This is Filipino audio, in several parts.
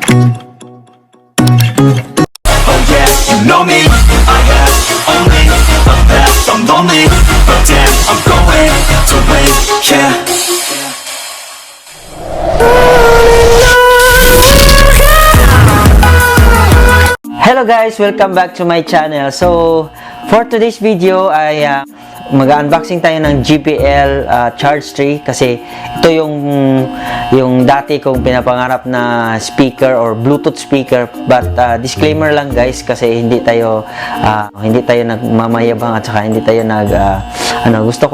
Oh yeah, you know me. I have only the best. I'm lonely, but damn, I'm going to win. Yeah. Hello guys! Welcome back to my channel. So, for today's video ay mag-unboxing tayo ng JBL Charge 3 kasi ito yung dati kong pinapangarap na speaker or Bluetooth speaker, but disclaimer lang guys kasi hindi tayo nagmamayabang at saka hindi tayo gusto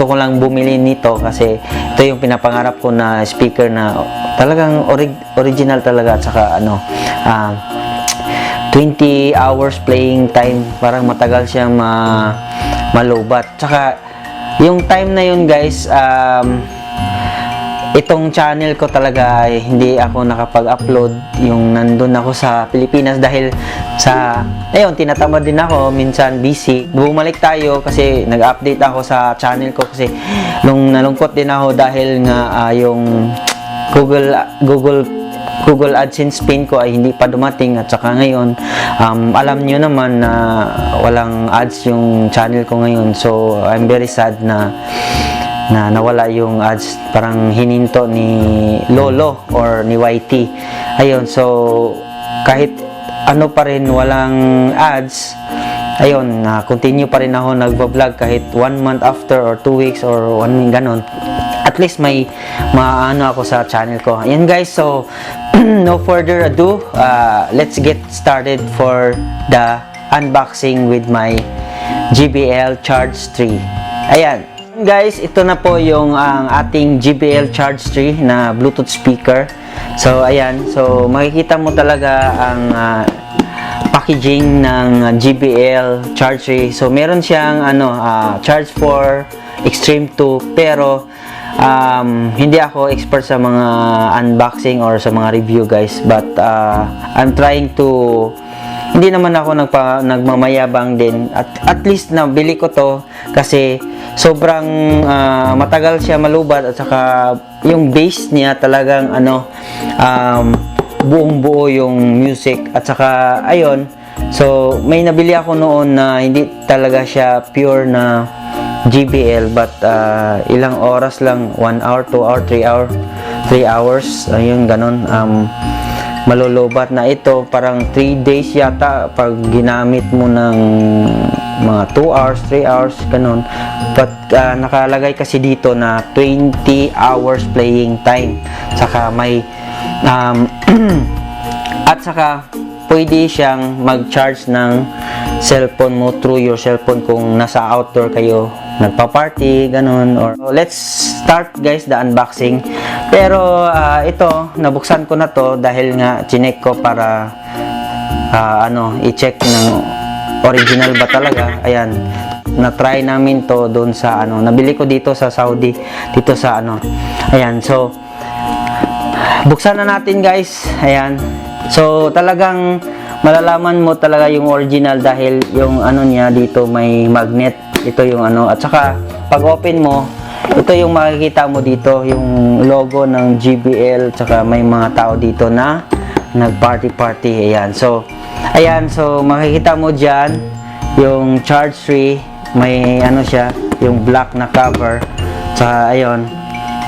ko lang bumili nito kasi ito yung pinapangarap ko na speaker na talagang original talaga at saka 20 hours playing time, parang matagal siya malubat. Tsaka yung time na yun guys, itong channel ko talaga ay hindi ako nakapag-upload yung nandun ako sa Pilipinas dahil tinatamad din ako, minsan busy. Bumalik tayo kasi nag-update ako sa channel ko kasi nung nalungkot din ako dahil nga yung Google AdSense pin ko ay hindi pa dumating at saka ngayon alam nyo naman na walang ads yung channel ko ngayon, so I'm very sad na nawala yung ads, parang hininto ni Lolo or ni YT. Ayun, so kahit ano pa rin walang ads, ayun, continue pa rin ako nagva-vlog kahit 1 month after or 2 weeks or 1 week ganon. At least may maano ako sa channel ko. Ayan guys, so no further ado, let's get started for the unboxing with my JBL Charge 3. Ayan guys, ito na po yung ating JBL Charge 3 na Bluetooth speaker. So ayan, so makikita mo talaga ang packaging ng JBL Charge 3. So meron siyang Charge 4 Extreme 2, pero hindi ako expert sa mga unboxing or sa mga review guys, but I'm trying to, hindi naman ako nagmamayabang din, at least nabili ko to kasi sobrang matagal siya malubat at saka yung bass niya talagang buong buo yung music at saka ayun. So may nabili ako noon na hindi talaga siya pure na JBL, but ilang oras lang, 1 hour, 2 hour, 3 hours, ayun ganon, malulubat na ito. Parang 3 days yata pag ginamit mo ng mga 2 hours, 3 hours ganon. But nakalagay kasi dito na 20 hours playing time, saka may at saka pwede siyang mag-charge ng cellphone mo through your cellphone kung nasa outdoor kayo, nagpa-party, ganun. Or let's start guys the unboxing. Pero ito, nabuksan ko na to dahil nga chinek ko para i-check ng original ba talaga. Ayan, na-try namin to doon sa nabili ko dito sa Saudi, dito sa ayan, so buksan na natin guys. Ayan, so talagang malalaman mo talaga yung original dahil yung niya dito may magnet. Ito yung at saka pag open mo, ito yung makikita mo dito yung logo ng JBL, at saka may mga tao dito na nag-party. Ayan, so makikita mo dyan yung Charge 3, may siya, yung black na cover. Saka ayun,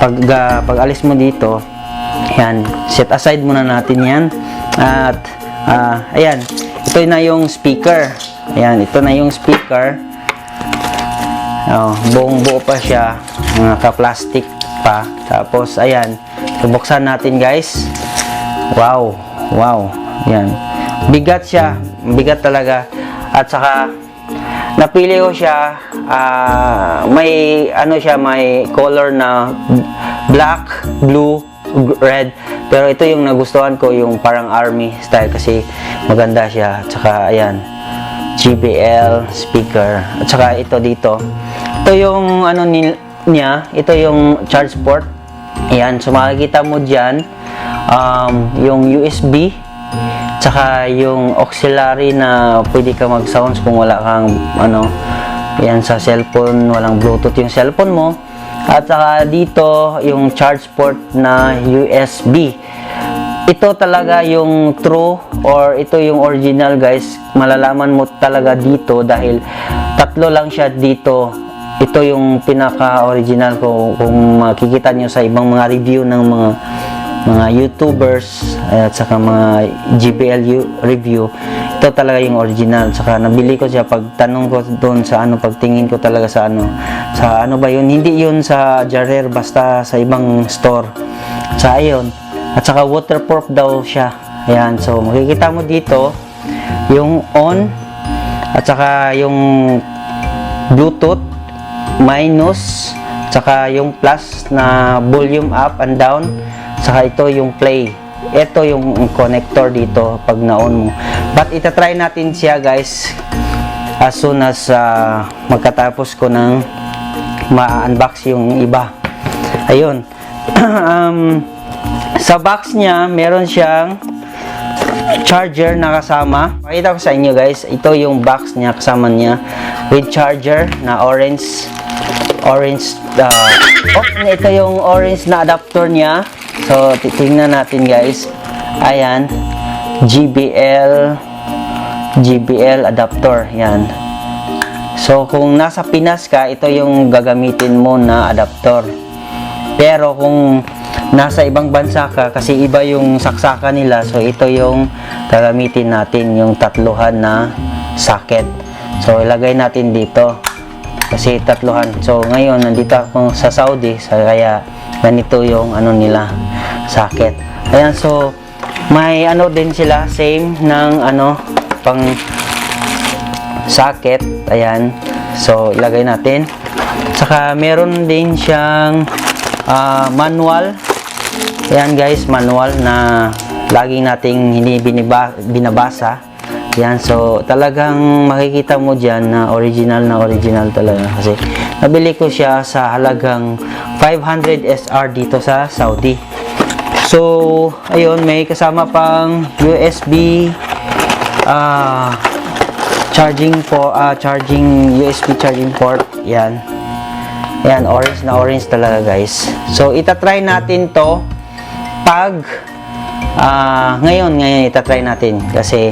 pag alis mo dito, ayan, set aside muna natin yan. At ayan, ito na yung speaker. Ayan, ito na yung speaker. Buong buo pa siya, naka-plastic pa. Tapos ayan, bubuksan natin guys. Wow. Ayan, bigat siya, bigat talaga. At saka napili ko siya, may may color na black, blue, red, pero ito yung nagustuhan ko, yung parang army style kasi maganda siya. At saka ayan, JBL speaker. At saka ito dito, ito yung niya, ito yung charge port. Ayan, so makikita mo dyan yung USB, tsaka yung auxiliary na pwede ka mag sounds kung wala kang ayan, sa cellphone, walang Bluetooth yung cellphone mo. At saka dito yung charge port na USB. ito talaga yung true or ito yung original guys. Malalaman mo talaga dito dahil tatlo lang siya dito. Ito yung pinaka-original ko. Kung makikita nyo sa ibang mga review ng mga YouTubers at saka mga JBL review, ito talaga yung original. Saka nabili ko siya pagtanong ko doon sa ano, pagtingin ko talaga sa ano ba yun, hindi yun sa Jarrer, basta sa ibang store. Sa ayun, at saka waterproof daw siya. Ayan, so makikita mo dito yung on at saka yung Bluetooth minus, saka yung plus na volume up and down, saka ito yung play. Ito yung connector dito pag na-on mo. But itatry natin siya guys as soon as magkatapos ko ng ma-unbox yung iba. Ayun. Sa box niya, meron siyang charger na kasama. Pakita ko sa inyo guys, ito yung box niya, kasama niya with charger na orange. Ito yung orange na adapter niya. So, titingnan natin guys. Ayan, JBL adapter. Yan. So, kung nasa Pinas ka, ito yung gagamitin mo na adapter. Pero kung nasa ibang bansa ka, kasi iba yung saksakan nila, so ito yung gagamitin natin, yung tatluhan na socket. So ilagay natin dito kasi tatluhan. So ngayon nandito ako sa Saudi, kaya ganito yung ano nila, socket. Ayan, so may ano din sila, same ng ano pang socket. Ayan, so ilagay natin. Saka meron din siyang manual. Yan guys, manual na lagi nating hindi binabasa. Yan, so talagang makikita mo dyan na original talaga, kasi nabili ko siya sa halagang 500 SR dito sa Saudi. So ayun, may kasama pang USB USB charging port. Yan, orange talaga guys. So itatry natin to pag ngayon itatry natin kasi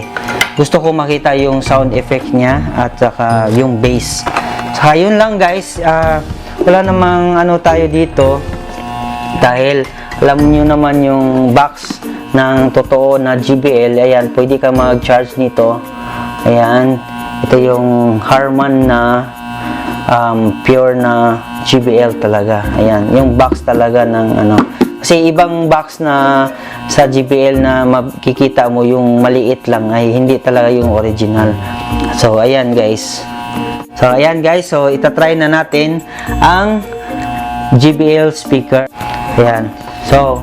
gusto ko makita yung sound effect niya at saka yung bass. Saka yun lang guys, wala namang ano tayo dito dahil alam nyo naman yung box ng totoo na JBL. Ayan, pwede ka mag-charge nito. Ayan, ito yung Harman na pure na JBL talaga. Ayan, yung box talaga ng ano. Kasi ibang box na sa JBL na makikita mo yung maliit lang ay hindi talaga yung original. So ayan guys. So itatry na natin ang JBL speaker. Ayan. So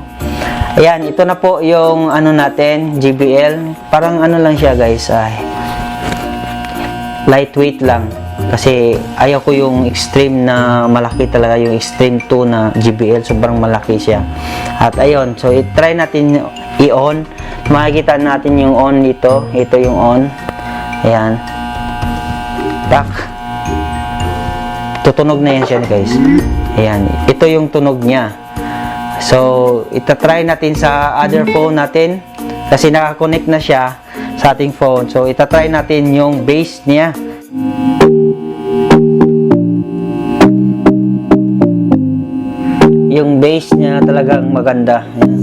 ayan, ito na po yung ano natin, JBL. Parang ano lang siya guys, ay lightweight lang. Kasi ayaw ko yung extreme na malaki talaga, yung extreme 2 na JBL, sobrang malaki siya. At ayun, so i-try natin i-on. Makikita natin yung on dito. Ito yung on. Ayan. Tak. Tutunog na yan siya guys. Ayan, ito yung tunog niya. So itatry natin sa other phone natin kasi nakakonect na siya sa ating phone. So itatry natin yung bass niya. Yung bass niya talagang maganda. Ayan.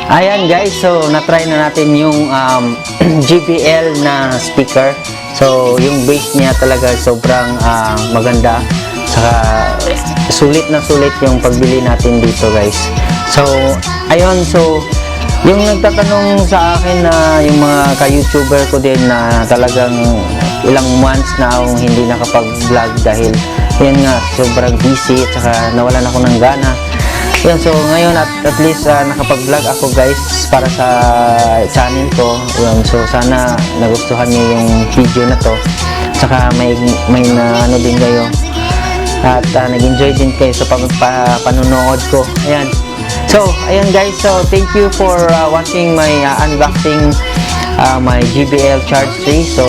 Ayan guys, so na-try na natin yung JBL na speaker. So yung bass niya talaga sobrang maganda. Saka sulit na sulit yung pagbili natin dito guys. So ayun, so yung nagtatanong sa akin na yung mga ka-YouTuber ko din na talagang ilang months na akong hindi nakapag-vlog dahil yun nga, sobrang busy at saka nawalan ako ng gana. Yun, so ngayon at least nakapag-vlog ako guys para sa channel ko. Yun, so sana nagustuhan niyo yung video na to. Saka may na ano din kayo. At nag-enjoy din kayo sa panonood ko. Ayan. So, ayun guys. So, thank you for watching my unboxing my JBL Charge 3. So,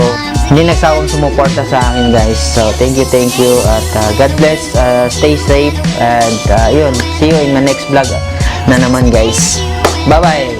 hindi nagsawang sumuporta sa akin guys. So, thank you. At God bless. Stay safe. And yun, see you in my next vlog na naman guys. Bye-bye.